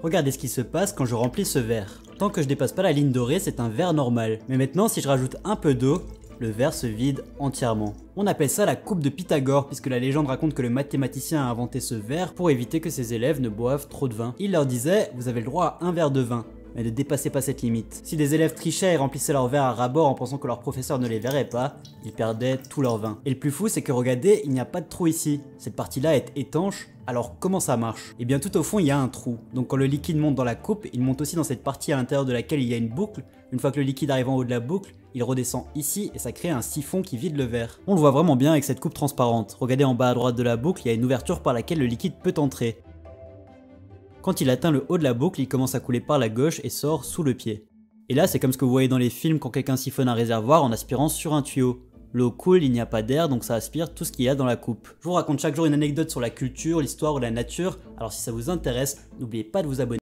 Regardez ce qui se passe quand je remplis ce verre. Tant que je dépasse pas la ligne dorée, c'est un verre normal. Mais maintenant, si je rajoute un peu d'eau, le verre se vide entièrement. On appelle ça la coupe de Pythagore, puisque la légende raconte que le mathématicien a inventé ce verre pour éviter que ses élèves ne boivent trop de vin. Il leur disait, vous avez le droit à un verre de vin, mais ne dépassez pas cette limite. Si des élèves trichaient et remplissaient leur verre à ras-bord en pensant que leur professeur ne les verrait pas, ils perdaient tout leur vin. Et le plus fou, c'est que regardez, il n'y a pas de trou ici. Cette partie-là est étanche. Alors comment ça marche? Et bien tout au fond il y a un trou, donc quand le liquide monte dans la coupe, il monte aussi dans cette partie à l'intérieur de laquelle il y a une boucle. Une fois que le liquide arrive en haut de la boucle, il redescend ici et ça crée un siphon qui vide le verre. On le voit vraiment bien avec cette coupe transparente. Regardez en bas à droite de la boucle, il y a une ouverture par laquelle le liquide peut entrer. Quand il atteint le haut de la boucle, il commence à couler par la gauche et sort sous le pied. Et là c'est comme ce que vous voyez dans les films quand quelqu'un siphonne un réservoir en aspirant sur un tuyau. L'eau coule, il n'y a pas d'air, donc ça aspire tout ce qu'il y a dans la coupe. Je vous raconte chaque jour une anecdote sur la culture, l'histoire ou la nature, alors si ça vous intéresse, n'oubliez pas de vous abonner.